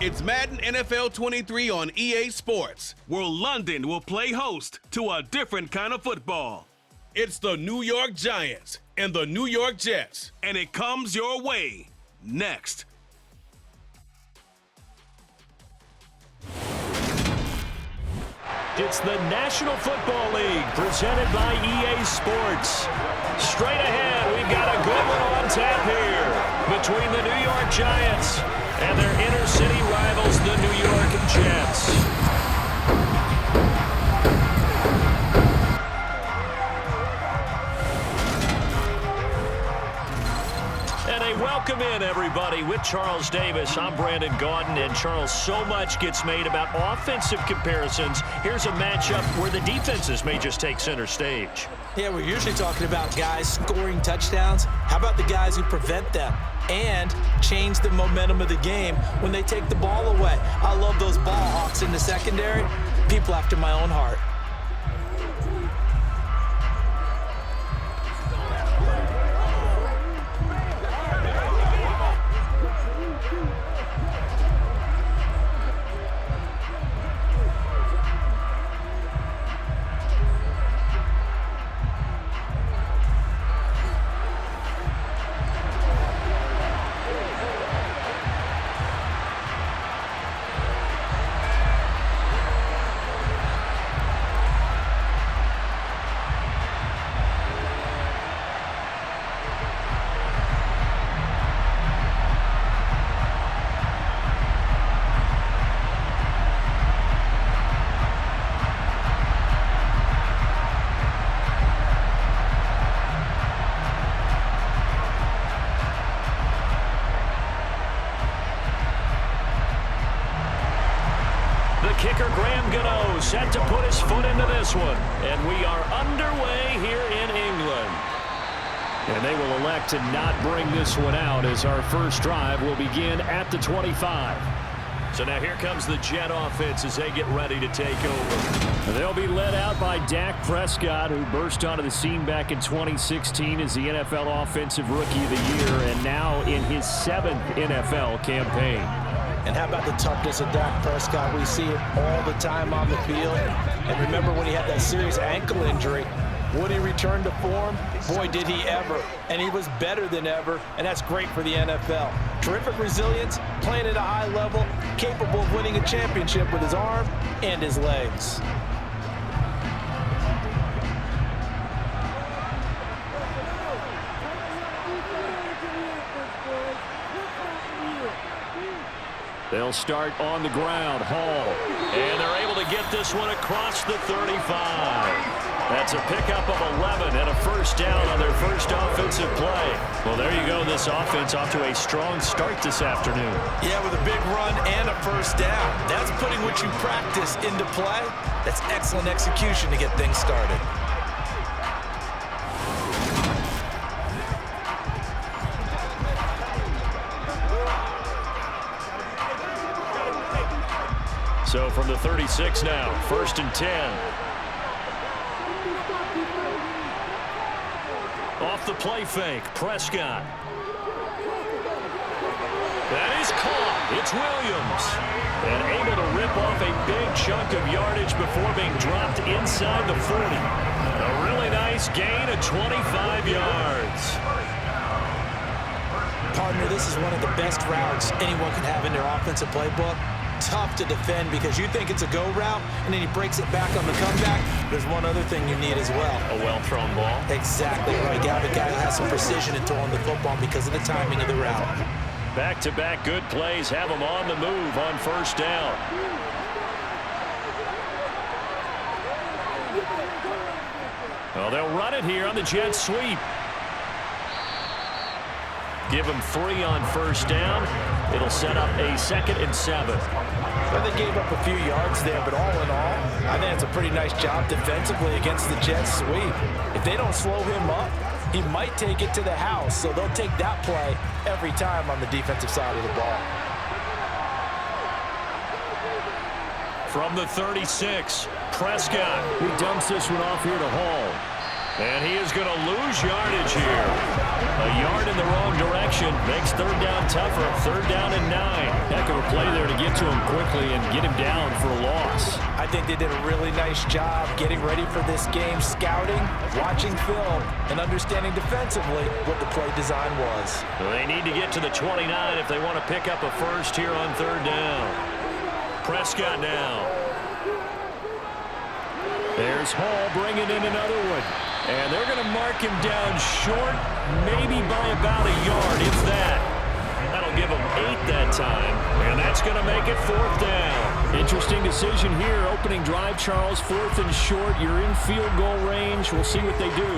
It's Madden NFL 23 on EA Sports, where London will play host to a different kind of football. It's the New York Giants and the New York Jets, and it comes your way next. It's the National Football League presented by EA Sports. Straight ahead, we've got a good one on tap here between the New York Giants and their inner city rivals, the New York Jets. And a welcome in, everybody, with Charles Davis. I'm Brandon Gaudin, and Charles, so much gets made about offensive comparisons. Here's a matchup where the defenses may just take center stage. Yeah, we're usually talking about guys scoring touchdowns. How about the guys who prevent them and change the momentum of the game when they take the ball away? I love those ball hawks in the secondary. People after my own heart. Kicker Graham Gano set to put his foot into this one. And we are underway here in England. And they will elect to not bring this one out as our first drive will begin at the 25. So now here comes the Jet offense as they get ready to take over. They'll be led out by Dak Prescott, who burst onto the scene back in 2016 as the NFL Offensive Rookie of the Year, and now in his 7th NFL campaign. And how about the toughness of Dak Prescott? We see it all the time on the field. And remember when he had that serious ankle injury, would he return to form? Boy, did he ever. And he was better than ever, and that's great for the NFL. Terrific resilience, playing at a high level, capable of winning a championship with his arm and his legs. They'll start on the ground, Hall. And they're able to get this one across the 35. That's a pickup of 11 and a first down on their first offensive play. Well, there you go. This offense off to a strong start this afternoon. Yeah, with a big run and a first down. That's putting what you practice into play. That's excellent execution to get things started. So from the 36 now, 1st and 10. Off the play fake, Prescott. That is caught. It's Williams. And able to rip off a big chunk of yardage before being dropped inside the 40. A really nice gain of 25 yards. Partner, this is one of the best routes anyone can have in their offensive playbook. Tough to defend because you think it's a go route, and then he breaks it back on the comeback. There's one other thing you need as well. A well-thrown ball. Exactly right. You have a guy who has some precision in throwing the football because of the timing of the route. Back-to-back good plays have him on the move on first down. Well, they'll run it here on the jet sweep. Give him 3 on first down. It'll set up a 2nd and 7. Well, they gave up a few yards there, but all in all, I think it's a pretty nice job defensively against the Jets sweep. If they don't slow him up, he might take it to the house, so they'll take that play every time on the defensive side of the ball. From the 36, Prescott. He dumps this one off here to Hall. And he is going to lose yardage here. A yard in the wrong direction makes third down tougher. Third down and 9. Heck of a play there to get to him quickly and get him down for a loss. I think they did a really nice job getting ready for this game, scouting, watching film, and understanding defensively what the play design was. They need to get to the 29 if they want to pick up a first here on third down. Prescott now. There's Hall bringing in another one. And they're going to mark him down short, maybe by about a yard, if that. That'll give him 8 that time. And that's going to make it fourth down. Interesting decision here. Opening drive, Charles, fourth and short. You're in field goal range. We'll see what they do.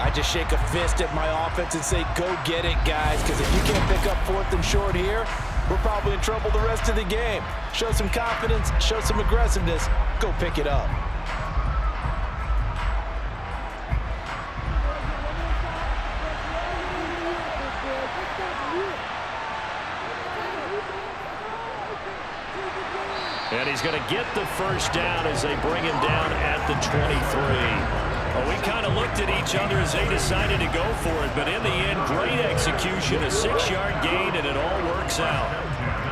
I just shake a fist at my offense and say, go get it, guys. Because if you can't pick up fourth and short here, we're probably in trouble the rest of the game. Show some confidence, show some aggressiveness, go pick it up. And he's going to get the first down as they bring him down at the 23. Well, we kind of looked at each other as they decided to go for it, but in the end, great execution, a 6-yard gain, and it all works out.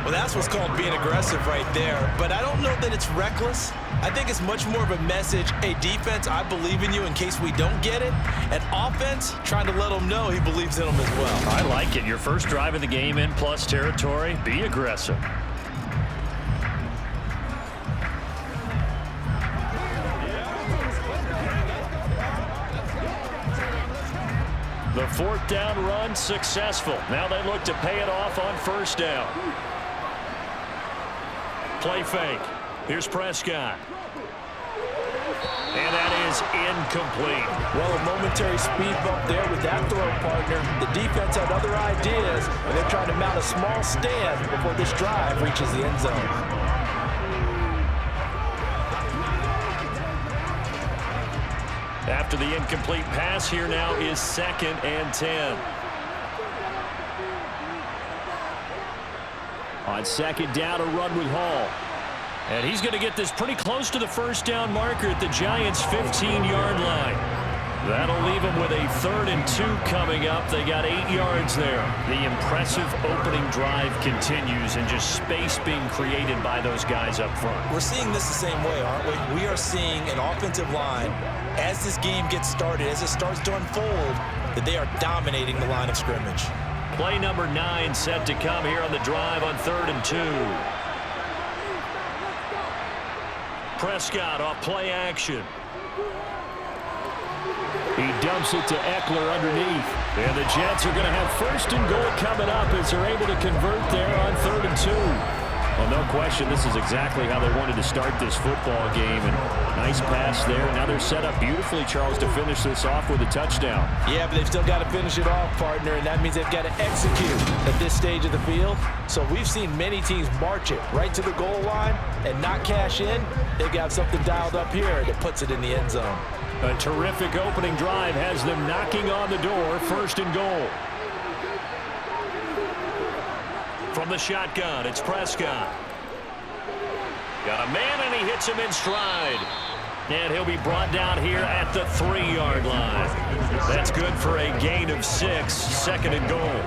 Well, that's what's called being aggressive right there, but I don't know that it's reckless. I think it's much more of a message, hey, defense, I believe in you in case we don't get it, and offense, trying to let them know he believes in them as well. I like it. Your first drive of the game in plus territory, be aggressive. The fourth down run successful. Now they look to pay it off on first down. Play fake. Here's Prescott. And that is incomplete. Well, a momentary speed bump there with that throw, partner. The defense had other ideas, and they're trying to mount a small stand before this drive reaches the end zone. After the incomplete pass, here now is 2nd and 10. On 2nd down, a run with Hall. And he's going to get this pretty close to the first down marker at the Giants' 15-yard line. That'll leave them with a 3rd and 2 coming up. They got 8 yards there. The impressive opening drive continues and just space being created by those guys up front. We're seeing this the same way, aren't we? We are seeing an offensive line, as this game gets started, as it starts to unfold, that they are dominating the line of scrimmage. Play number 9 set to come here on the drive on 3rd and 2. Prescott off play action. He dumps it to Eckler underneath. And the Jets are going to have 1st and goal coming up as they're able to convert there on 3rd and 2. Well, no question, this is exactly how they wanted to start this football game. And nice pass there. Now they're set up beautifully, Charles, to finish this off with a touchdown. Yeah, but they've still got to finish it off, partner, and that means they've got to execute at this stage of the field. So we've seen many teams march it right to the goal line and not cash in. They've got something dialed up here that puts it in the end zone. A terrific opening drive has them knocking on the door, 1st and goal. From the shotgun, it's Prescott. Got a man, and he hits him in stride. And he'll be brought down here at the 3-yard line. That's good for a gain of 6, 2nd and goal.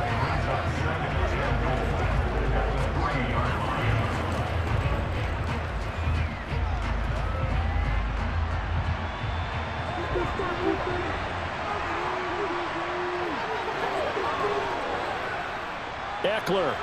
Eckler.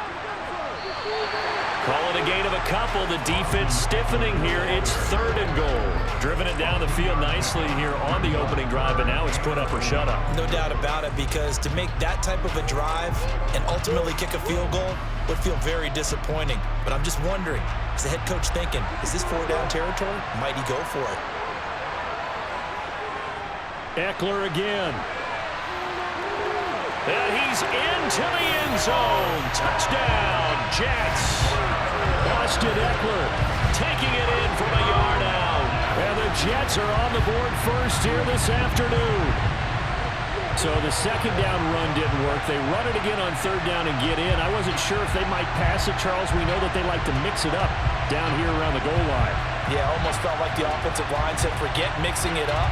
Call it a gain of a couple. The defense stiffening here. It's 3rd and goal. Driven it down the field nicely here on the opening drive, but now it's put up or shut up. No doubt about it, because to make that type of a drive and ultimately kick a field goal would feel very disappointing. But I'm just wondering, is the head coach thinking, is this 4-down territory? Might he go for it? Eckler again. And he's into the end zone. Touchdown, Jets. Austin Eckler taking it in from a yard out. And the Jets are on the board first here this afternoon. So the 2nd down run didn't work. They run it again on 3rd down and get in. I wasn't sure if they might pass it, Charles. We know that they like to mix it up down here around the goal line. Yeah, almost felt like the offensive line said, forget mixing it up.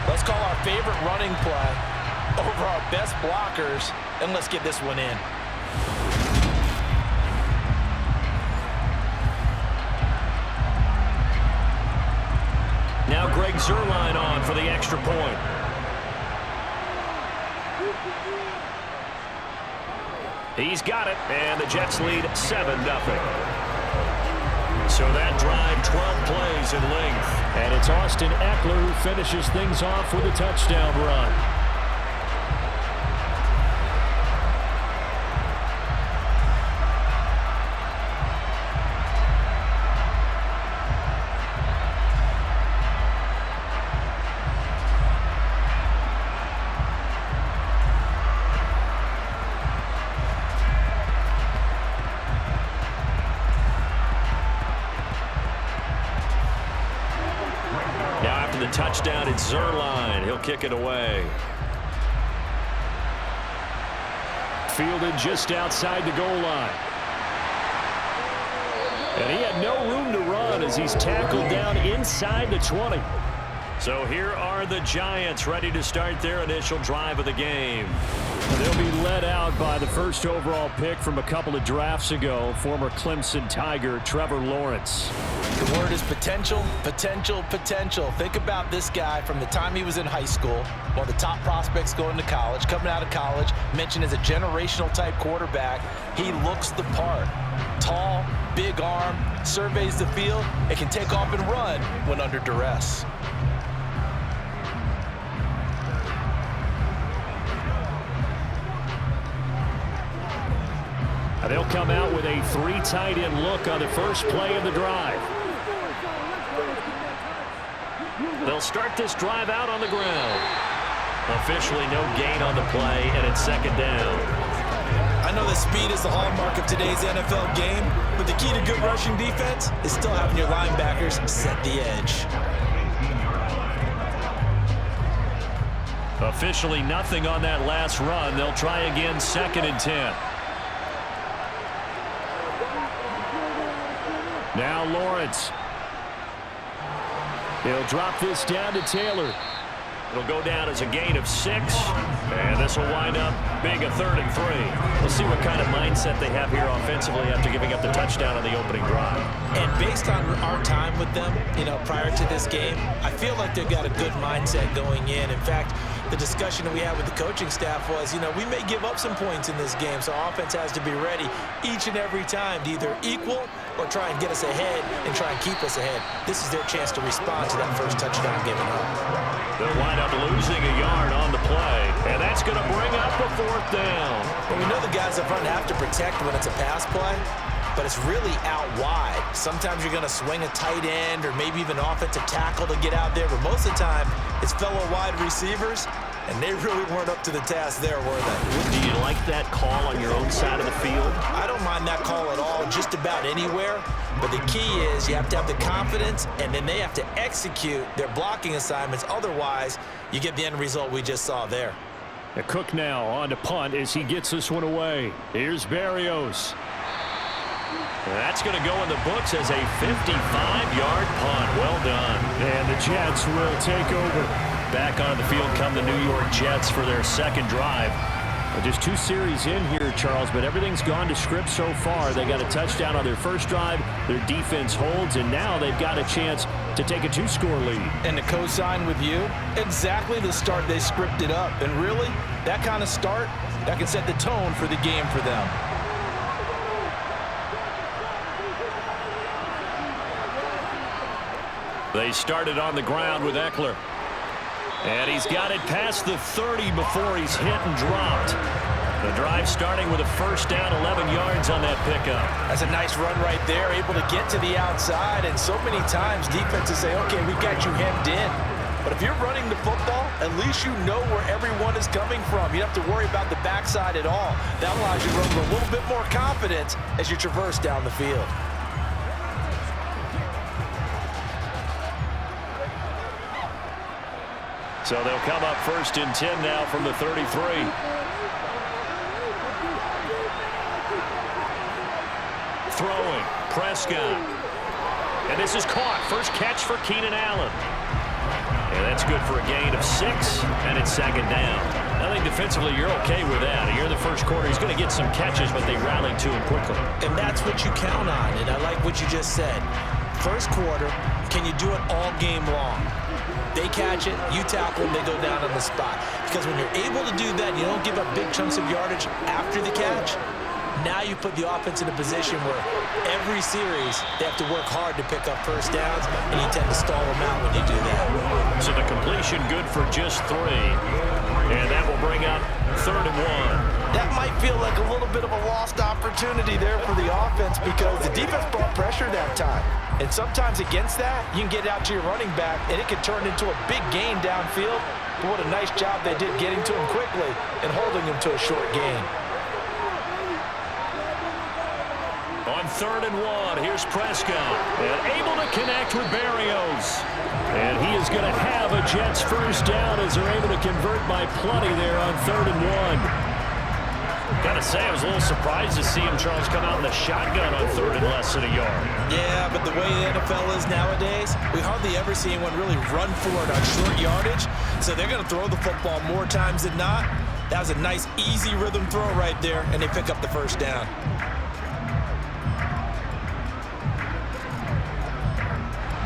Let's call our favorite running play over our best blockers, and let's get this one in. Now Greg Zuerlein on for the extra point. He's got it, and the Jets lead 7-0. So that drive, 12 plays in length. And it's Austin Eckler who finishes things off with a touchdown run. Touchdown, it's Zuerlein. He'll kick it away. Fielded just outside the goal line. And he had no room to run as he's tackled down inside the 20. So here are the Giants ready to start their initial drive of the game. They'll be led out by the first overall pick from a couple of drafts ago, former Clemson Tiger Trevor Lawrence. The word is potential, potential, potential. Think about this guy from the time he was in high school, one of the top prospects going to college, coming out of college, mentioned as a generational type quarterback. He looks the part. Tall, big arm, surveys the field, and can take off and run when under duress. They'll come out with a 3 tight end look on the first play of the drive. They'll start this drive out on the ground. Officially no gain on the play, and it's second down. I know that speed is the hallmark of today's NFL game, but the key to good rushing defense is still having your linebackers set the edge. Officially nothing on that last run. They'll try again, 2nd and 10. Now Lawrence. He'll drop this down to Taylor. It'll go down as a gain of 6. And this will wind up being a 3rd and 3. We'll see what kind of mindset they have here offensively after giving up the touchdown on the opening drive. And based on our time with them, prior to this game, I feel like they've got a good mindset going in. In fact, the discussion that we had with the coaching staff was, we may give up some points in this game, so offense has to be ready each and every time to either equal or try and get us ahead and try and keep us ahead. This is their chance to respond to that first touchdown given up. They'll wind up losing a yard on the play, and that's going to bring up a 4th down. Well, we know the guys up front have to protect when it's a pass play, but it's really out wide. Sometimes you're going to swing a tight end or maybe even offensive tackle to get out there, but most of the time it's fellow wide receivers, and they really weren't up to the task there, were they? Do you like that call on your own side of the field? I don't mind that call at all, just about anywhere. But the key is you have to have the confidence, and then they have to execute their blocking assignments. Otherwise, you get the end result we just saw there. Cook now on to punt as he gets this one away. Here's Berrios. That's going to go in the books as a 55-yard punt. Well done. And the Jets will take over. Back onto the field come the New York Jets for their second drive. Just 2 series in here, Charles, but everything's gone to script so far. They got a touchdown on their first drive. Their defense holds, and now they've got a chance to take a 2-score lead. And to co-sign with you, exactly the start they scripted up. And really, that kind of start, that can set the tone for the game for them. They started on the ground with Eckler. And he's got it past the 30 before he's hit and dropped. The drive starting with a first down, 11 yards on that pickup. That's a nice run right there, able to get to the outside. And so many times defenses say, okay, we got you hemmed in. But if you're running the football, at least you know where everyone is coming from. You don't have to worry about the backside at all. That allows you to run with a little bit more confidence as you traverse down the field. So they'll come up 1st and 10 now from the 33. Throwing, Prescott. And this is caught. First catch for Keenan Allen. That's good for a gain of 6, and it's second down. I think defensively you're okay with that. Here in the first quarter, he's going to get some catches, but they rallied to him quickly. And that's what you count on, and I like what you just said. First quarter, can you do it all game long? They catch it, you tackle them, they go down on the spot. Because when you're able to do that, you don't give up big chunks of yardage after the catch. Now you put the offense in a position where every series they have to work hard to pick up first downs, and you tend to stall them out when you do that. So the completion good for just 3. And that will bring up 3rd and 1. That might feel like a little bit of a lost opportunity there for the offense because the defense brought pressure that time. And sometimes against that, you can get out to your running back, and it can turn into a big gain downfield. But what a nice job they did getting to him quickly and holding him to a short gain. On 3rd and 1, here's Prescott. And able to connect with Berrios. And he is going to have a Jets first down as they're able to convert by plenty there on 3rd and 1. Got to say, I was a little surprised to see him, Charles, come out in the shotgun on 3rd and less than a yard. Yeah, but the way the NFL is nowadays, we hardly ever see anyone really run for it on short yardage. So they're going to throw the football more times than not. That was a nice, easy rhythm throw right there, and they pick up the first down.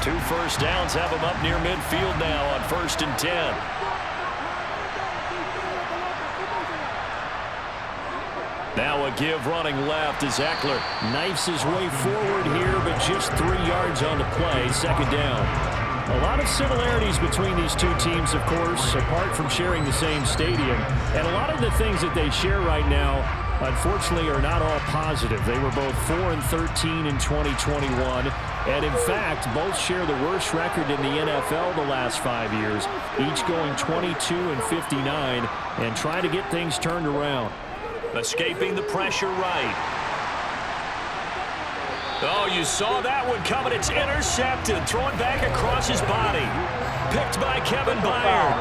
2 first downs have him up near midfield now on 1st and 10. Now a give running left as Eckler knifes his way forward here, but just 3 yards on the play, second down. A lot of similarities between these two teams, of course, apart from sharing the same stadium. And a lot of the things that they share right now, unfortunately, are not all positive. They were both 4-13 in 2021. And in fact, both share the worst record in the NFL the last 5 years, each going 22-59 and trying to get things turned around. Escaping the pressure right. Oh, you saw that one coming. It's intercepted. Thrown back across his body. Picked by Kevin Byard.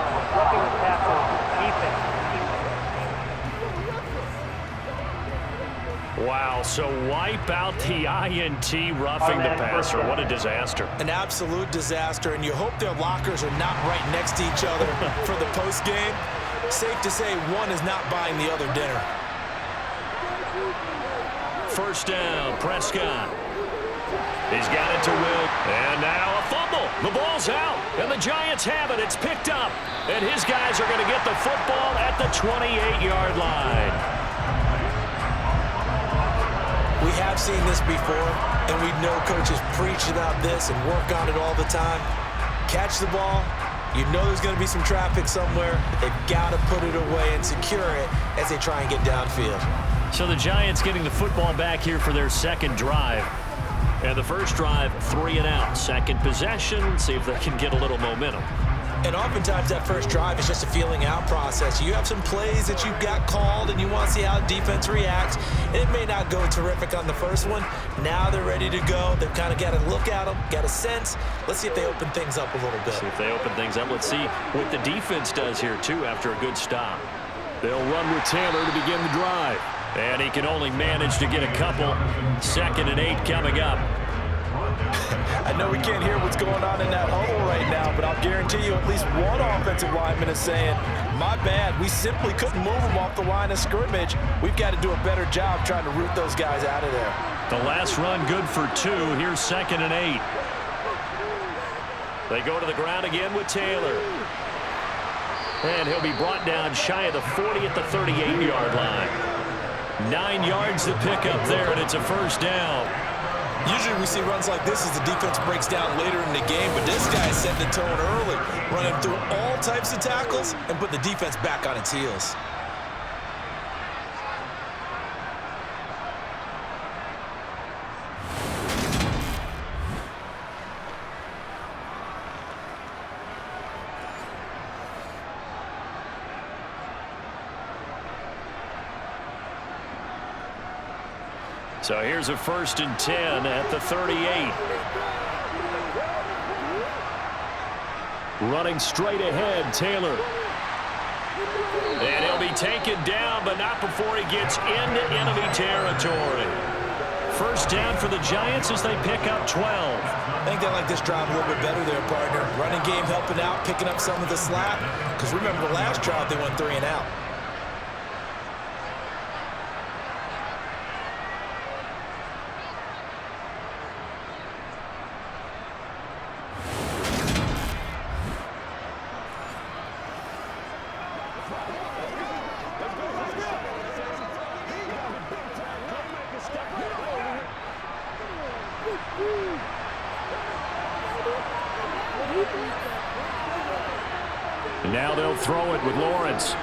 Wow, so wipe out the INT, roughing the passer. What a disaster. An absolute disaster, and you hope their lockers are not right next to each other for the postgame. Safe to say one is not buying the other dinner. First down, Prescott. He's got it to Will. And now a fumble. The ball's out, and the Giants have it. It's picked up, and his guys are going to get the football at the 28-yard line. We have seen this before, and we know coaches preach about this and work on it all the time. Catch the ball. You know there's going to be some traffic somewhere. They've got to put it away and secure it as they try and get downfield. So the Giants getting the football back here for their second drive. And the first drive, 3 and out. Second possession, see if they can get a little momentum. And oftentimes that first drive is just a feeling out process. You have some plays that you've got called and you want to see how defense reacts. And it may not go terrific on the first one. Now they're ready to go. They've kind of got to look at them, got a sense. Let's see if they open things up a little bit. See if they open things up. Let's see what the defense does here, too, after a good stop. They'll run with Taylor to begin the drive. And he can only manage to get a couple. 2nd and 8 coming up. I know we can't hear what's going on in that huddle right now, but I'll guarantee you at least one offensive lineman is saying, my bad, we simply couldn't move them off the line of scrimmage. We've got to do a better job trying to root those guys out of there. The last run good for 2. Here's 2nd and 8. They go to the ground again with Taylor. And he'll be brought down shy of the 40 at the 38-yard line. 9 yards to pick up there, and it's a first down. Usually we see runs like this as the defense breaks down later in the game, but this guy is setting the tone early, running through all types of tackles and put the defense back on its heels. So here's a 1st and 10 at the 38. Running straight ahead, Taylor. And he'll be taken down, but not before he gets into enemy territory. first down for the Giants as they pick up 12. I think they like this drive a little bit better there, partner. Running game helping out, picking up some of the slack. Because remember the last drive, they went 3 and out. And now they'll throw it with Lawrence.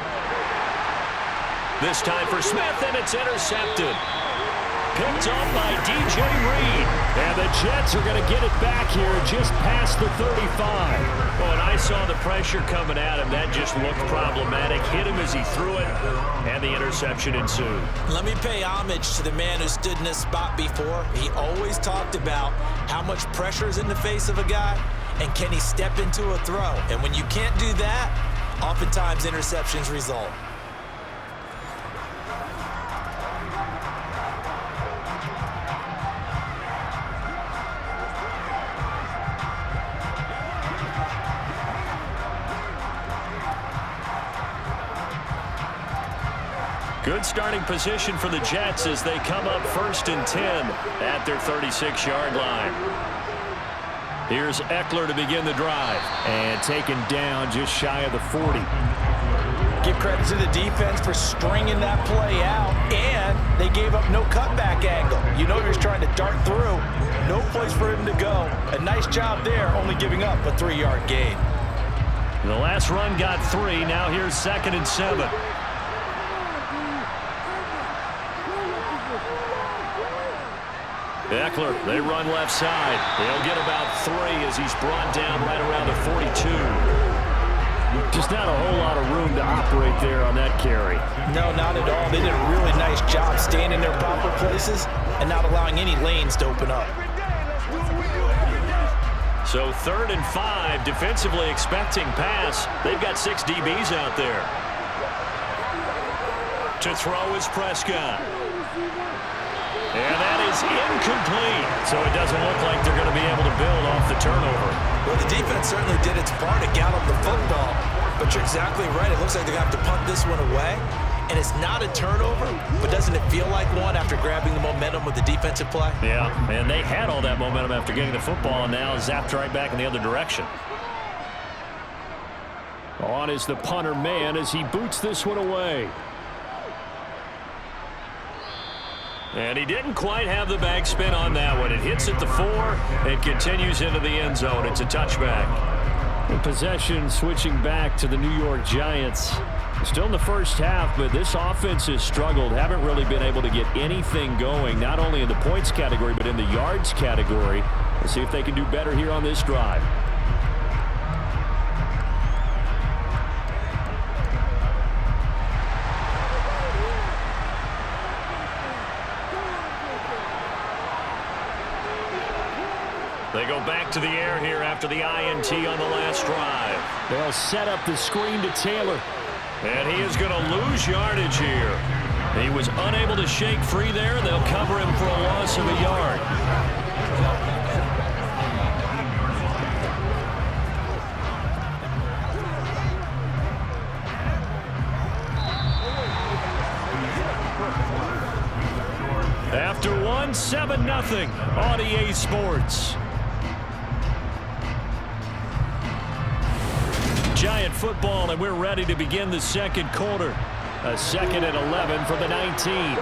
This time for Smith, and it's intercepted. Picked off by DJ Reed. And the Jets are going to get it back here just past the 35. Well, and I saw the pressure coming at him. That just looked problematic. Hit him as he threw it, and the interception ensued. Let me pay homage to the man who stood in this spot before. He always talked about how much pressure is in the face of a guy, and can he step into a throw. And when you can't do that, oftentimes interceptions result. Good starting position for the Jets as they come up 1st and 10 at their 36-yard line. Here's Eckler to begin the drive. And taken down just shy of the 40. Give credit to the defense for stringing that play out, and they gave up no cutback angle. You know he was trying to dart through. No place for him to go. A nice job there, only giving up a 3-yard gain. The last run got 3. Now here's 2nd and 7. Eckler, they run left side. They'll get about 3 as he's brought down right around the 42. Just not a whole lot of room to operate there on that carry. No, not at all. They did a really nice job staying in their proper places and not allowing any lanes to open up. So 3rd and 5, defensively expecting pass. They've got 6 DBs out there. To throw is Prescott. And that is incomplete. So it doesn't look like they're going to be able to build off the turnover. Well, the defense certainly did its part to gallop the football. But you're exactly right. It looks like they're going to have to punt this one away. And it's not a turnover, but doesn't it feel like one after grabbing the momentum with the defensive play? Yeah, and they had all that momentum after getting the football, and now zapped right back in the other direction. On is the punter man as he boots this one away. And he didn't quite have the back spin on that one. It hits at the 4 and continues into the end zone. It's a touchback. The possession switching back to the New York Giants. Still in the first half, but this offense has struggled. Haven't really been able to get anything going, not only in the points category, but in the yards category. We'll see if they can do better here on this drive. They go back to the air here after the INT on the last drive. They'll set up the screen to Taylor. And he is going to lose yardage here. He was unable to shake free there. They'll cover him for a loss of a yard. After 7-0 on EA Sports. Giant football, and we're ready to begin the second quarter. A 2nd and 11 from the 19.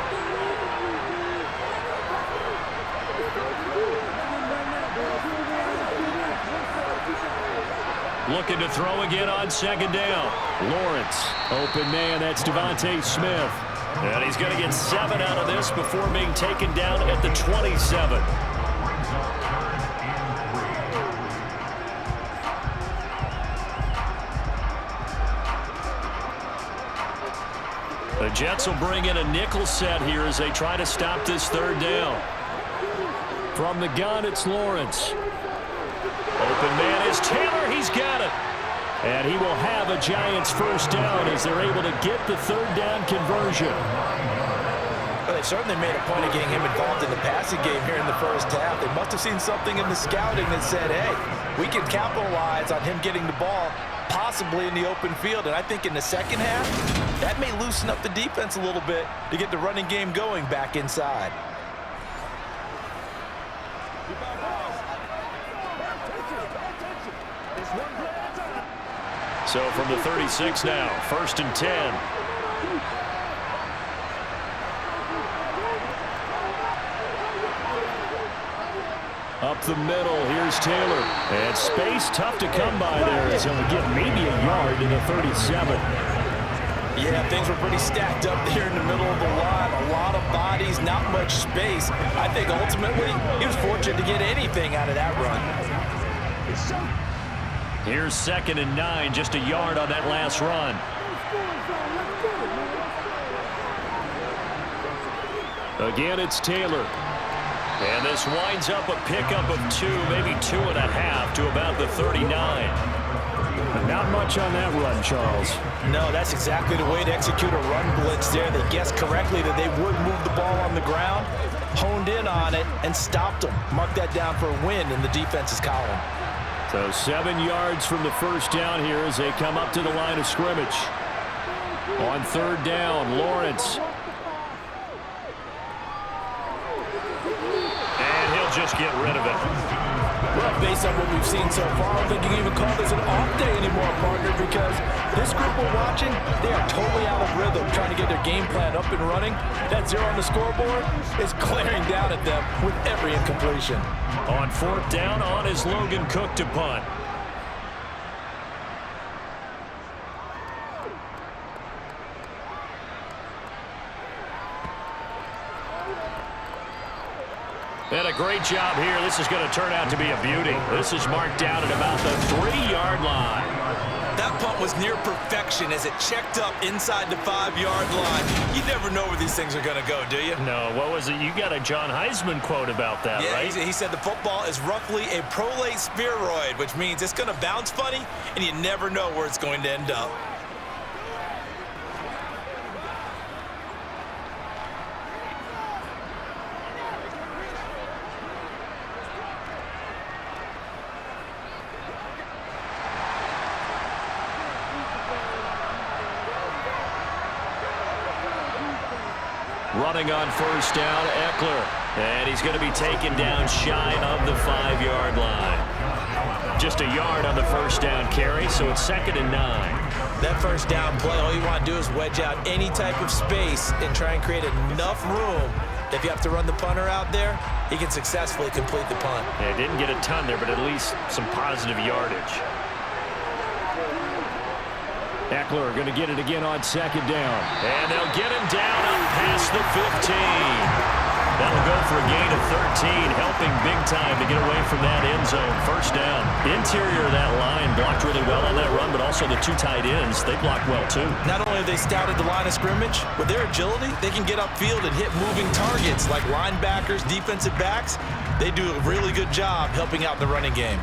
Looking to throw again on 2nd down. Lawrence, open man, that's Devontae Smith. And he's going to get 7 out of this before being taken down at the 27. The Jets will bring in a nickel set here as they try to stop this 3rd down. From the gun, it's Lawrence. Open man is Taylor. He's got it. And he will have a Giants 1st down as they're able to get the 3rd down conversion. 3rd and 10 Well, they certainly made a point of getting him involved in the passing game here in the first half. They must have seen something in the scouting that said, hey, we can capitalize on him getting the ball possibly in the open field. And I think in the second half, that may loosen up the defense a little bit to get the running game going back inside. So from the 36 now, 1st and 10. Up the middle, here's Taylor. And space tough to come by there as he'll get maybe a yard to the 37. Yeah, things were pretty stacked up there in the middle of the line. A lot of bodies, not much space. I think ultimately he was fortunate to get anything out of that run. Here's 2nd and 9, just a yard on that last run. Again, it's Taylor. And this winds up a pickup of 2, maybe 2.5 to about the 39. Not much on that run, Charles. No, that's exactly the way to execute a run blitz there. They guessed correctly that they would move the ball on the ground, honed in on it, and stopped them. Mark that down for a win in the defense's column. So 7 yards from the first down here as they come up to the line of scrimmage. On 3rd down, Lawrence. And he'll just get rid of it. Well, based on what we've seen so far, I don't think you can even call this an off day anymore, partner, because this group we're watching, they are totally out of rhythm, trying to get their game plan up and running. That 0 on the scoreboard is glaring down at them with every incompletion. On 4th down, on is Logan Cook to punt. And a great job here. This is going to turn out to be a beauty. This is marked down at about the 3-yard line. That punt was near perfection as it checked up inside the 5-yard line. You never know where these things are going to go, do you? No, what was it? You got a John Heisman quote about that, right? He said the football is roughly a prolate spheroid, which means it's going to bounce funny, and you never know where it's going to end up. Running on 1st down, Eckler. And he's going to be taken down shy of the 5-yard line. Just a yard on the 1st down carry, so it's 2nd and 9. That 1st down play, all you want to do is wedge out any type of space and try and create enough room. If you have to run the punter out there, he can successfully complete the punt. Yeah, didn't get a ton there, but at least some positive yardage. Eckler going to get it again on 2nd down. And they'll get him down up past the 15. That'll go for a gain of 13, helping big time to get away from that end zone. 1st down. Interior of that line blocked really well on that run, but also the 2 tight ends, they blocked well too. Not only have they scouted the line of scrimmage, with their agility, they can get upfield and hit moving targets like linebackers, defensive backs. They do a really good job helping out in the running game.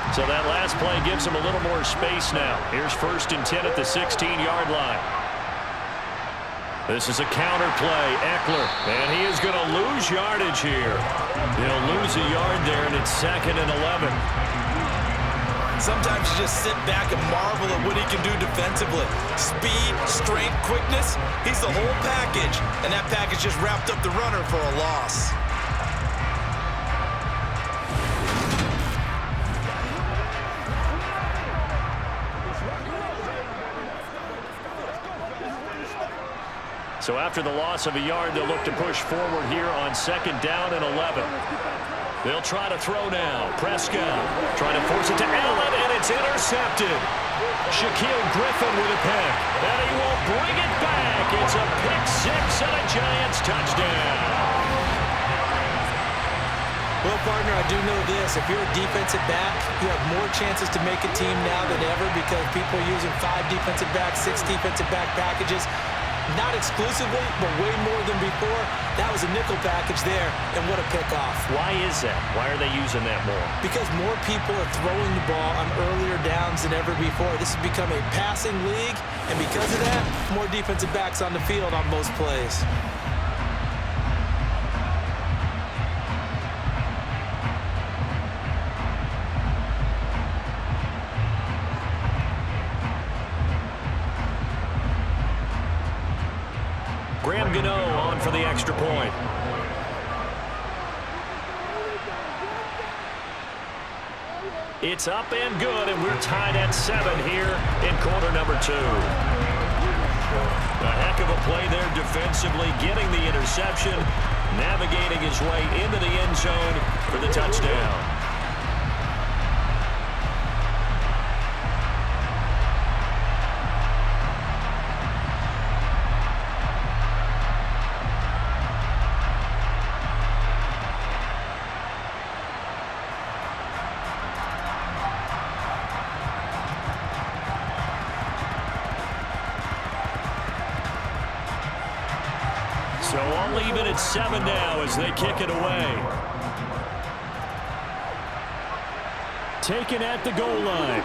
So that last play gives him a little more space now. Here's 1st and 10 at the 16-yard line. This is a counter play, Eckler, and he is going to lose yardage here. He'll lose a yard there, and it's 2nd and 11. Sometimes you just sit back and marvel at what he can do defensively. Speed, strength, quickness, he's the whole package, and that package just wrapped up the runner for a loss. So after the loss of a yard, they'll look to push forward here on 2nd down and 11. They'll try to throw now. Prescott trying to force it to Allen, and it's intercepted. Shaquille Griffin with a pick, and he will bring it back. It's a pick 6 and a Giants touchdown. Well, partner, I do know this. If you're a defensive back, you have more chances to make a team now than ever because people are using 5 defensive backs, 6 defensive back packages. Not exclusively, but way more than before. That was a nickel package there, and what a pickoff. Why is that? Why are they using that more? Because more people are throwing the ball on earlier downs than ever before. This has become a passing league, and because of that, more defensive backs on the field on most plays. On for the extra point. It's up and good, and we're tied at 7 here in quarter number 2. A heck of a play there defensively, getting the interception, navigating his way into the end zone for the touchdown. So I'll leave it at 7 now as they kick it away. Taken at the goal line.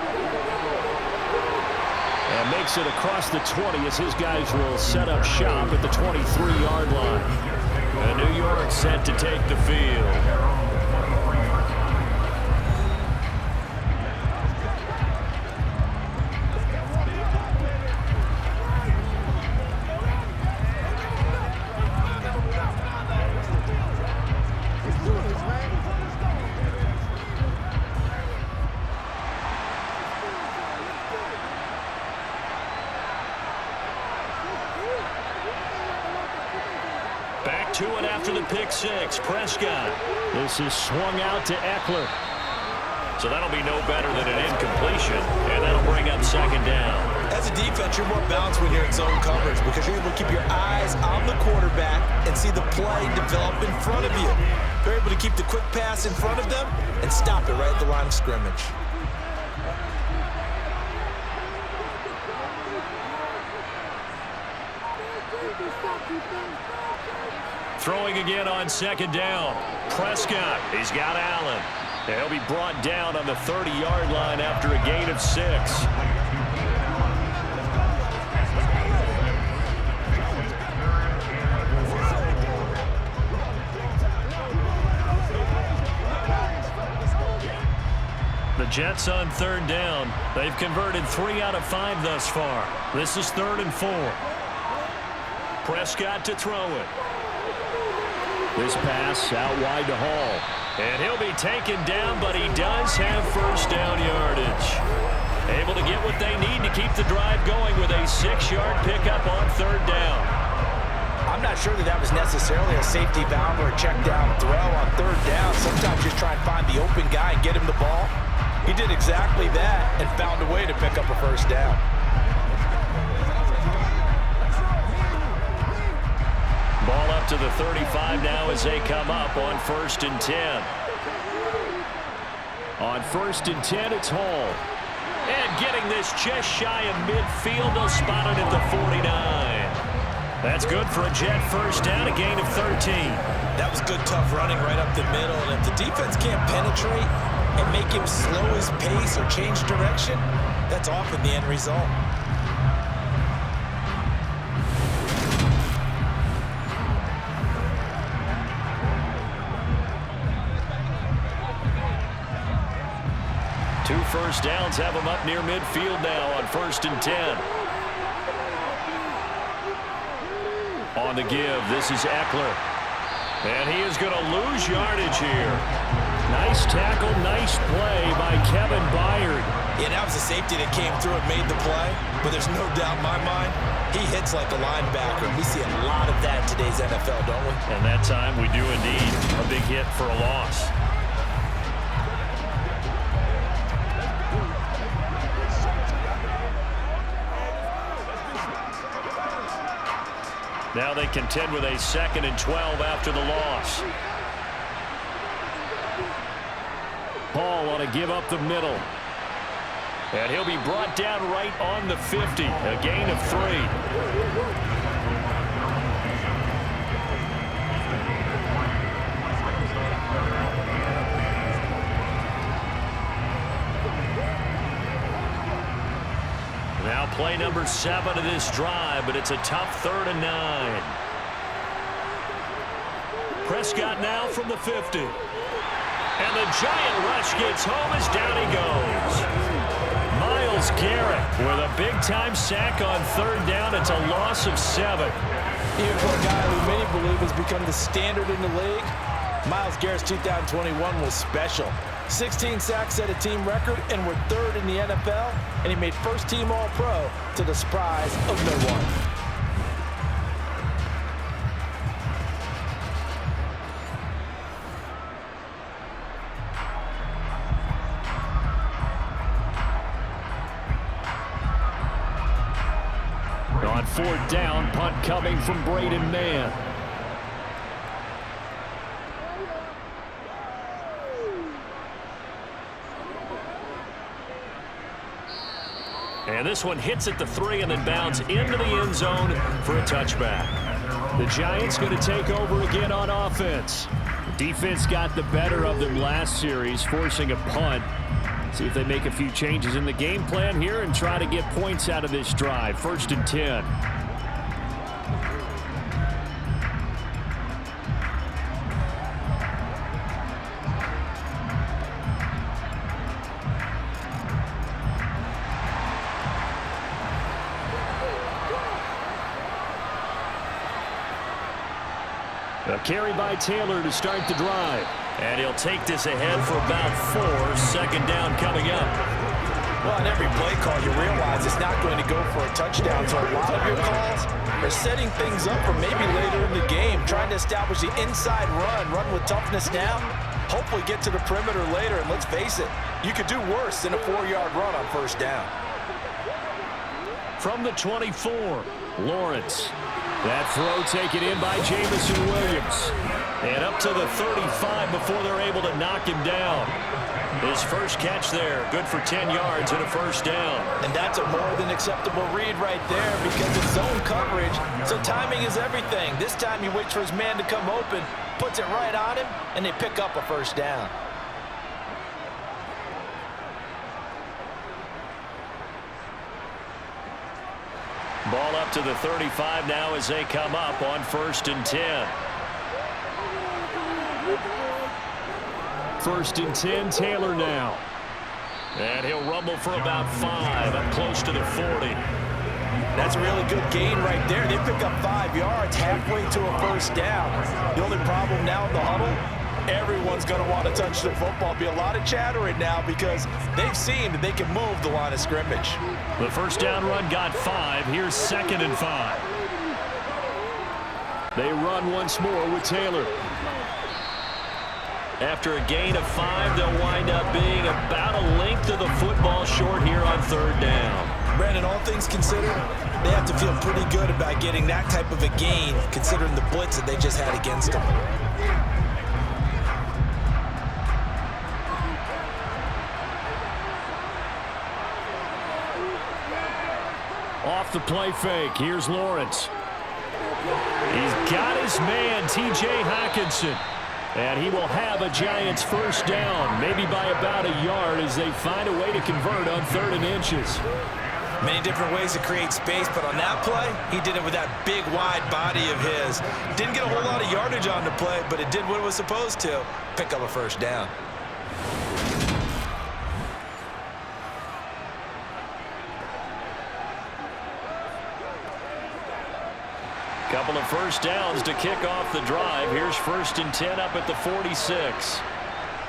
And makes it across the 20 as his guys will set up shop at the 23-yard line. And New York set to take the field. To it after the pick six. Prescott. This is swung out to Eckler. So that'll be no better than an incompletion, and that'll bring up second down. As a defense, you're more balanced when you're in zone coverage because you're able to keep your eyes on the quarterback and see the play develop in front of you. You're able to keep the quick pass in front of them and stop it right at the line of scrimmage. Throwing again on second down. Prescott. He's got Allen. And he'll be brought down on the 30-yard line after a gain of 6. The Jets on third down. They've converted 3 out of 5 thus far. This is 3rd and 4. Prescott to throw it. This pass out wide to Hall. And he'll be taken down, but he does have first down yardage. Able to get what they need to keep the drive going with a 6-yard pickup on third down. I'm not sure that was necessarily a safety valve or a check down throw on third down. Sometimes you try and find the open guy and get him the ball. He did exactly that and found a way to pick up a first down. Ball up to the 35 now as they come up on 1st and 10. On 1st and 10, it's Hall. And getting this just shy of midfield, they'll spot it at the 49. That's good for a Jet first down, a gain of 13. That was good, tough running right up the middle. And if the defense can't penetrate and make him slow his pace or change direction, that's often the end result. Two first downs have them up near midfield now on 1st and 10. On the give, this is Eckler. And he is going to lose yardage here. Nice tackle, nice play by Kevin Byard. Yeah, that was a safety that came through and made the play, but there's no doubt in my mind, he hits like a linebacker. We see a lot of that in today's NFL, don't we? And that time we do indeed. A big hit for a loss. Now they contend with a 2nd and 12 after the loss. Paul on a give up the middle. And he'll be brought down right on the 50. A gain of 3. Now play number 7 of this drive, but it's a tough 3rd and 9. Prescott now from the 50. And the giant rush gets home as down he goes. Myles Garrett with a big-time sack on 3rd down. It's a loss of 7. Even for a guy who many believe has become the standard in the league, Myles Garrett's 2021 was special. 16 sacks set a team record and were 3rd in the NFL, and he made first-team All-Pro to the surprise of no one. On 4th down, punt coming from Braden Mann. And this one hits at the 3 and then bounds into the end zone for a touchback. The Giants going to take over again on offense. Defense got the better of them last series, forcing a punt. See if they make a few changes in the game plan here and try to get points out of this drive. 1st and 10. A carry by Taylor to start the drive. And he'll take this ahead for about 4. 2nd down coming up. Well, on every play call, you realize it's not going to go for a touchdown. So a lot of your calls are setting things up for maybe later in the game, trying to establish the inside run with toughness now, hopefully get to the perimeter later. And let's face it, you could do worse than a 4-yard run on 1st down. From the 24, Lawrence. That throw taken in by Jamison Williams. And up to the 35 before they're able to knock him down. His first catch there, good for 10 yards and a 1st down. And that's a more than acceptable read right there because it's zone coverage, so timing is everything. This time he waits for his man to come open, puts it right on him, and they pick up a 1st down. Ball up to the 35 now as they come up on 1st and 10. 1st and 10, Taylor now. And he'll rumble for about 5, up close to the 40. That's a really good gain right there. They pick up 5 yards halfway to a 1st down. The only problem now in the huddle, everyone's going to want to touch the football. Be a lot of chattering now because they've seen that they can move the line of scrimmage. The 1st down run got 5. Here's 2nd and 5. They run once more with Taylor. After a gain of 5, they'll wind up being about a length of the football short here on 3rd down. Brandon, all things considered, they have to feel pretty good about getting that type of a gain considering the blitz that they just had against them. Off the play fake, here's Lawrence. He's got his man, T.J. Hockenson. And he will have a Giants 1st down, maybe by about a yard as they find a way to convert on 3rd and inches. Many different ways to create space, but on that play, he did it with that big, wide body of his. Didn't get a whole lot of yardage on the play, but it did what it was supposed to, pick up a 1st down. Couple of 1st downs to kick off the drive. Here's 1st and 10 up at the 46.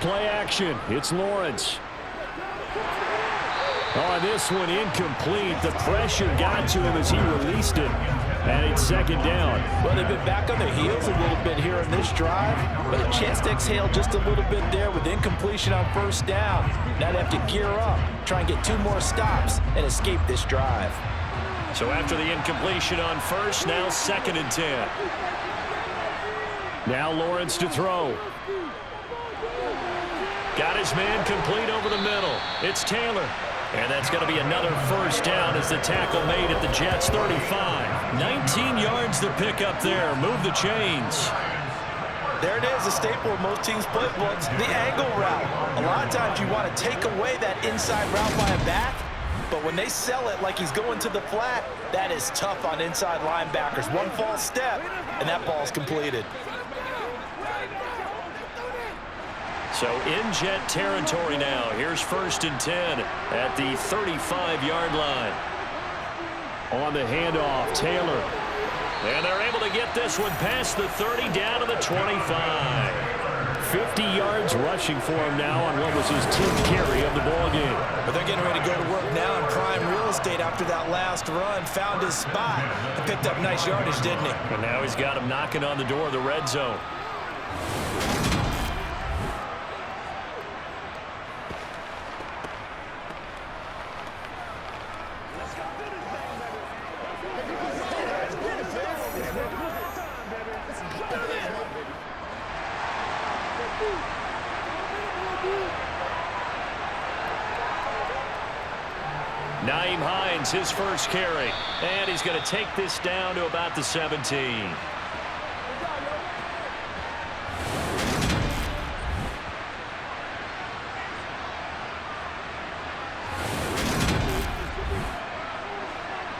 Play action. It's Lawrence. Oh, this one incomplete. The pressure got to him as he released it. And it's 2nd down. Well, they've been back on their heels a little bit here in this drive, but a chance to exhale just a little bit there with incompletion on 1st down. Now they have to gear up, try and get 2 more stops, and escape this drive. So after the incompletion on 1st, now 2nd and 10. Now Lawrence to throw. Got his man complete over the middle. It's Taylor. And that's going to be another 1st down as the tackle made at the Jets' 35. 19 yards to pick up there. Move the chains. There it is, a staple of most teams' playbooks, the angle route. A lot of times you want to take away that inside route by a back, but when they sell it like he's going to the flat, that is tough on inside linebackers. One false step, and that ball's completed. So in Jet territory now. Here's 1st and 10 at the 35-yard line. On the handoff, Taylor. And they're able to get this one past the 30 down to the 25. 50 yards rushing for him now on what was his 10th carry of the ball game. But they're getting ready to go to work now in prime real estate after that last run. Found his spot and picked up nice yardage, didn't he? And now he's got him knocking on the door of the red zone. Nyheim Hines, his first carry. And he's going to take this down to about the 17.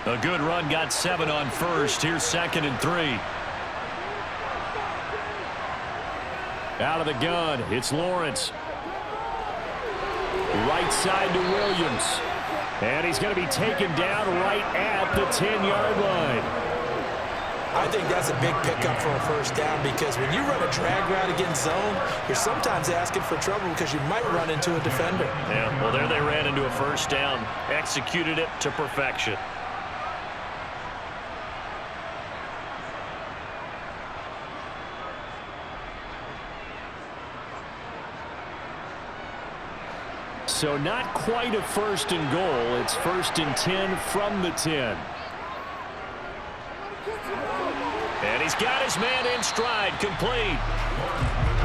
A good run, got 7 on first. Here's 2nd and 3. Out of the gun, it's Lawrence. Right side to Williams. And he's going to be taken down right at the 10-yard line. I think that's a big pickup for a first down because when you run a drag route against zone, you're sometimes asking for trouble because you might run into a defender. Yeah, well, there they ran into a first down. Executed it to perfection. So not quite a 1st and goal. It's 1st and 10 from the 10. And he's got his man in stride, complete.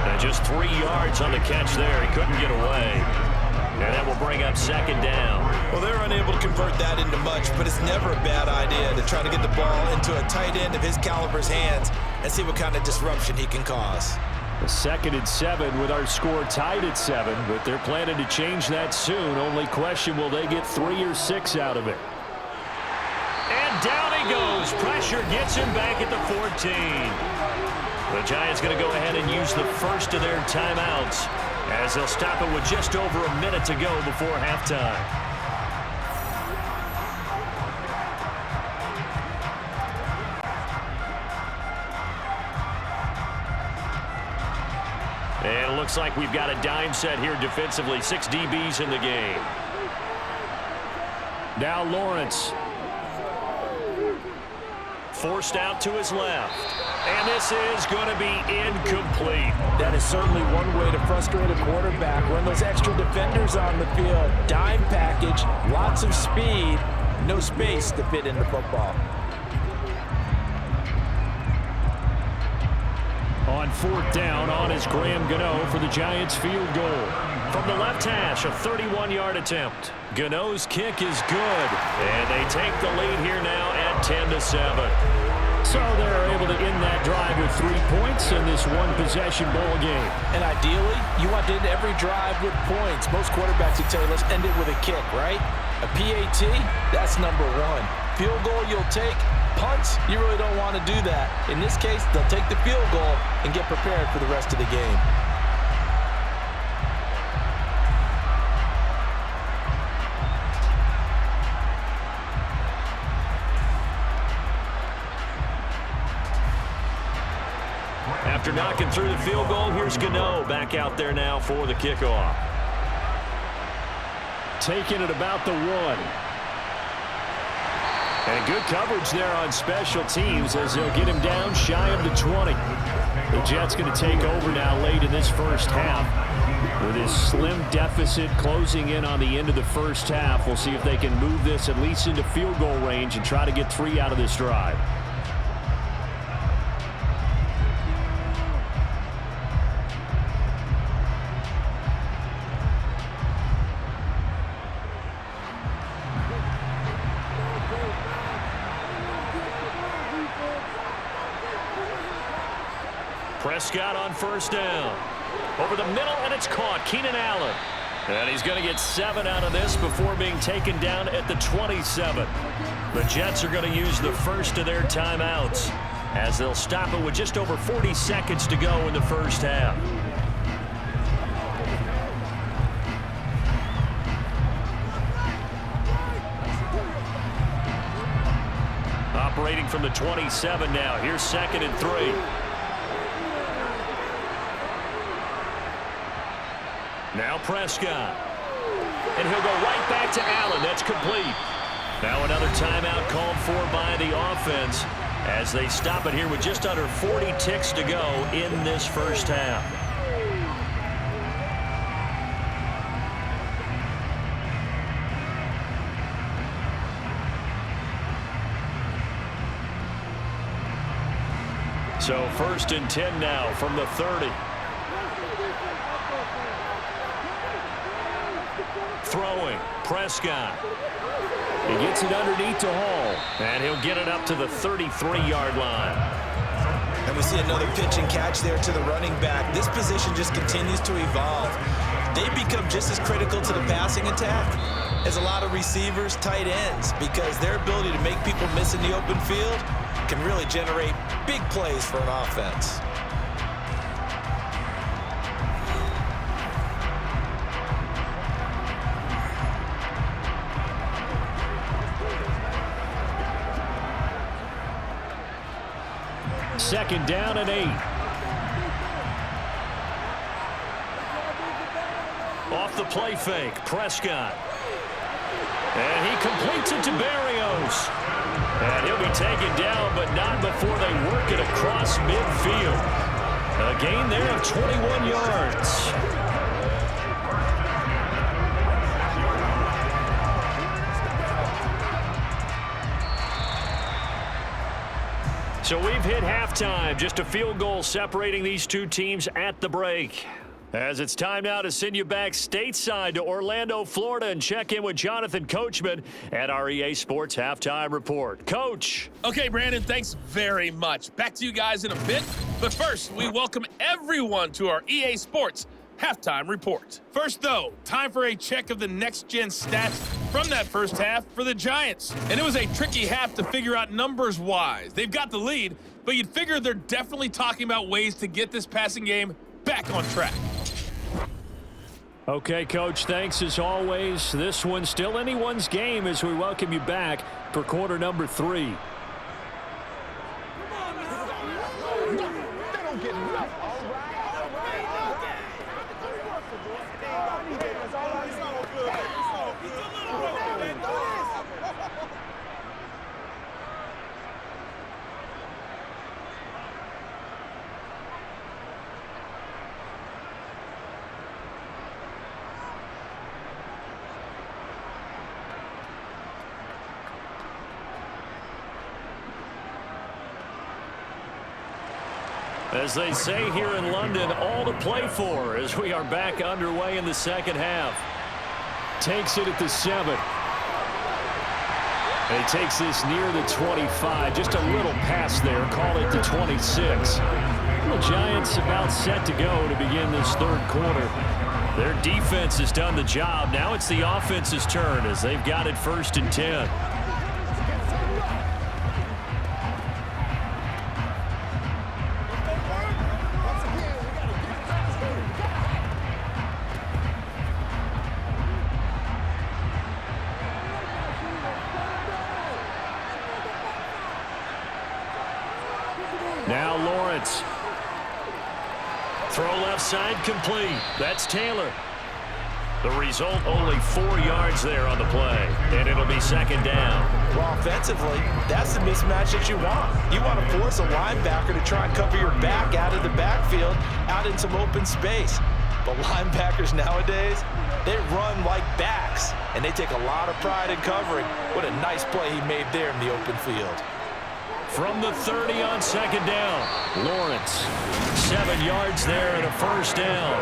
And just 3 yards on the catch there. He couldn't get away. And that will bring up 2nd down. Well, they're unable to convert that into much, but it's never a bad idea to try to get the ball into a tight end of his caliber's hands and see what kind of disruption he can cause. A 2nd and 7 with our score tied at 7, but they're planning to change that soon. Only question, will they get 3 or 6 out of it? And down he goes. Pressure gets him back at the 14. The Giants going to go ahead and use the first of their timeouts as they'll stop it with just over a minute to go before halftime. And it looks like we've got a dime set here defensively. 6 DBs in the game. Now Lawrence. Forced out to his left. And this is going to be incomplete. That is certainly one way to frustrate a quarterback. Run those extra defenders on the field. Dime package, lots of speed, no space to fit in the football. On 4th down, on is Graham Gano for the Giants field goal. From the left hash, a 31-yard attempt. Gano's kick is good. And they take the lead here now at 10-7. So they're able to end that drive with 3 points in this one-possession ball game. And ideally, you want to end every drive with points. Most quarterbacks would tell you, let's end it with a kick, right? A PAT, that's number 1. Field goal you'll take. Punts, you really don't want to do that. In this case, they'll take the field goal and get prepared for the rest of the game. After knocking through the field goal, here's Gano back out there now for the kickoff. Taking it about the 1. And good coverage there on special teams as they'll get him down shy of the 20. The Jets going to take over now late in this first half. With his slim deficit closing in on the end of the first half, we'll see if they can move this at least into field goal range and try to get 3 out of this drive. Prescott on 1st down. Over the middle, and it's caught. Keenan Allen. And he's going to get 7 out of this before being taken down at the 27. The Jets are going to use the first of their timeouts as they'll stop it with just over 40 seconds to go in the first half. Operating from the 27 now. Here's 2nd and 3. Now Prescott. And he'll go right back to Allen. That's complete. Now another timeout called for by the offense as they stop it here with just under 40 ticks to go in this first half. So 1st and 10 now from the 30. Throwing, Prescott. He gets it underneath to Hall, and he'll get it up to the 33-yard line. And we see another pitch and catch there to the running back. This position just continues to evolve. They become just as critical to the passing attack as a lot of receivers, tight ends, because their ability to make people miss in the open field can really generate big plays for an offense. Second down and 8. Off the play fake, Prescott. And he completes it to Berrios. And he'll be taken down, but not before they work it across midfield. A gain there of 21 yards. So we've hit halftime, just a field goal separating these two teams at the break. As it's time now to send you back stateside to Orlando, Florida, and check in with Jonathan Coachman at our EA Sports Halftime Report. Coach. Okay, Brandon, thanks very much. Back to you guys in a bit. But first, we welcome everyone to our EA Sports Halftime Report. First, though, time for a check of the next-gen stats from that first half for the Giants. And it was a tricky half to figure out numbers-wise. They've got the lead, but you'd figure they're definitely talking about ways to get this passing game back on track. Okay, Coach, thanks as always. This one's still anyone's game as we welcome you back for quarter number 3. As they say here in London, all to play for as we are back underway in the second half. Takes it at the 7. And he takes this near the 25. Just a little pass there. Call it the 26. The Giants about set to go to begin this third quarter. Their defense has done the job. Now it's the offense's turn as they've got it 1st and 10. Now Lawrence. Throw left side complete. That's Taylor. The result, only 4 yards there on the play, and it'll be 2nd down. Well, offensively, that's the mismatch that you want. You want to force a linebacker to try and cover your back out of the backfield, out in some open space. But linebackers nowadays, they run like backs, and they take a lot of pride in covering. What a nice play he made there in the open field. From the 30 on 2nd down, Lawrence. 7 yards there and a 1st down.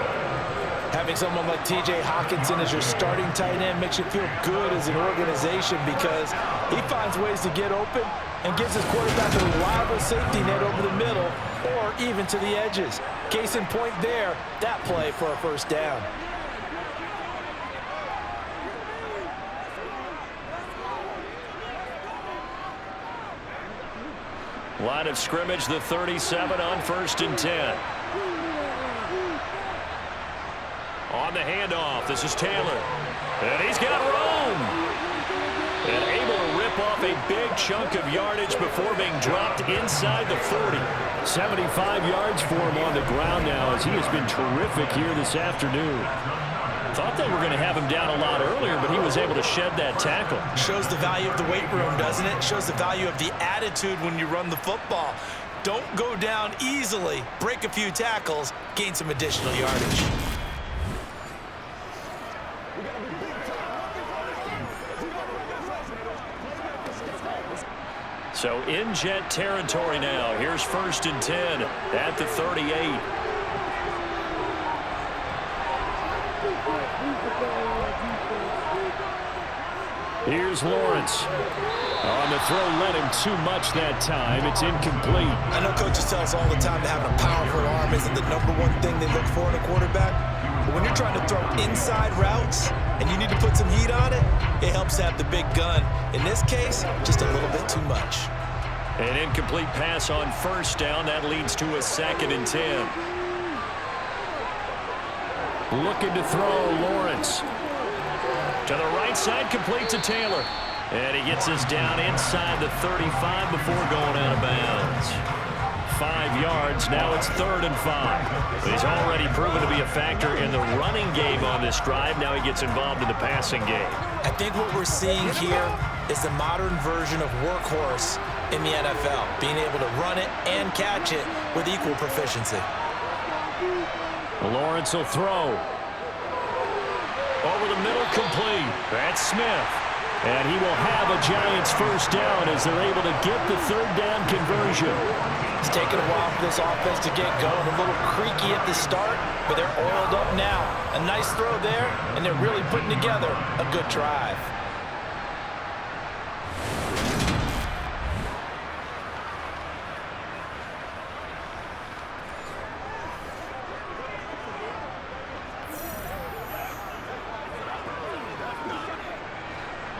Having someone like T.J. Hockenson as your starting tight end makes you feel good as an organization because he finds ways to get open and gives his quarterback a reliable safety net over the middle or even to the edges. Case in point there, that play for a 1st down. Line of scrimmage, the 37 on 1st and 10. On the handoff, this is Taylor. And he's got room. And able to rip off a big chunk of yardage before being dropped inside the 40. 75 yards for him on the ground now as he has been terrific here this afternoon. Thought they were going to have him down a lot earlier, but he was able to shed that tackle. Shows the value of the weight room, doesn't it? Shows the value of the attitude when you run the football. Don't go down easily. Break a few tackles, gain some additional yardage. So in Jet territory now. Here's 1st and 10 at the 38. Here's Lawrence. On the throw, led him too much that time. It's incomplete. I know coaches tell us all the time that having a powerful arm isn't the #1 thing they look for in a quarterback. But when you're trying to throw inside routes and you need to put some heat on it, it helps to have the big gun. In this case, just a little bit too much. An incomplete pass on 1st down. That leads to a 2nd and 10. Looking to throw, Lawrence. To the right side, complete to Taylor. And he gets us down inside the 35 before going out of bounds. 5 yards. Now it's 3rd and 5. He's already proven to be a factor in the running game on this drive. Now he gets involved in the passing game. I think what we're seeing here is the modern version of workhorse in the NFL, being able to run it and catch it with equal proficiency. Lawrence will throw. Over the middle, complete. That's Smith. And he will have a Giants 1st down as they're able to get the 3rd down conversion. It's taken a while for this offense to get going. A little creaky at the start, but they're oiled up now. A nice throw there, and they're really putting together a good drive.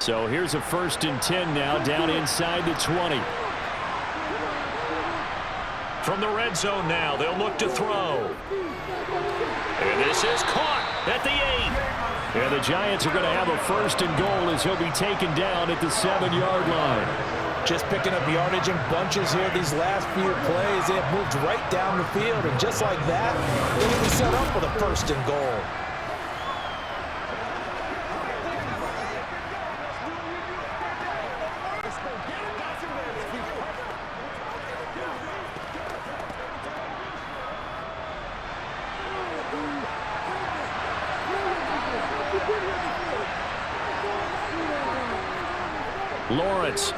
So here's a 1st and 10 now, down inside the 20. From the red zone now, they'll look to throw. And this is caught at the 8. And the Giants are going to have a 1st and goal as he'll be taken down at the 7-yard line. Just picking up yardage in bunches here these last few plays. They have moved right down the field, and just like that, they'll be set up with a 1st and goal. Lawrence.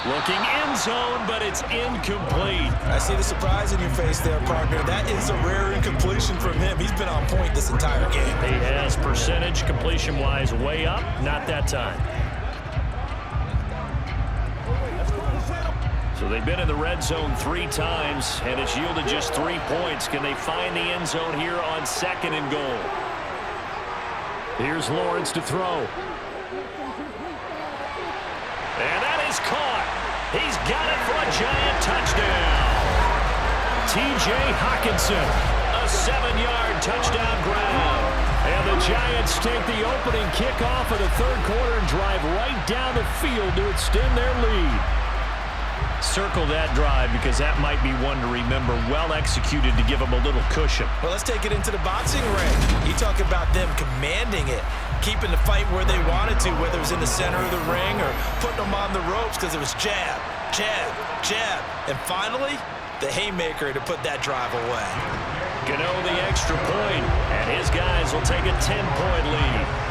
Looking end zone, but it's incomplete. I see the surprise in your face there, partner. That is a rare incompletion from him. He's been on point this entire game. He has percentage completion-wise way up. Not that time. So they've been in the red zone 3 times, and it's yielded just 3 points. Can they find the end zone here on 2nd and goal? Here's Lawrence to throw. And that is caught. He's got it for a Giant touchdown. T.J. Hockenson, a 7-yard touchdown grab. And the Giants take the opening kickoff of the 3rd quarter and drive right down the field to extend their lead. Circle that drive because that might be one to remember. Well executed to give them a little cushion. Well, let's take it into the boxing ring. You talk about them commanding it, keeping the fight where they wanted to, whether it was in the center of the ring or putting them on the ropes because it was jab, jab, jab. And finally, the haymaker to put that drive away. Gano the extra point, and his guys will take a 10-point lead.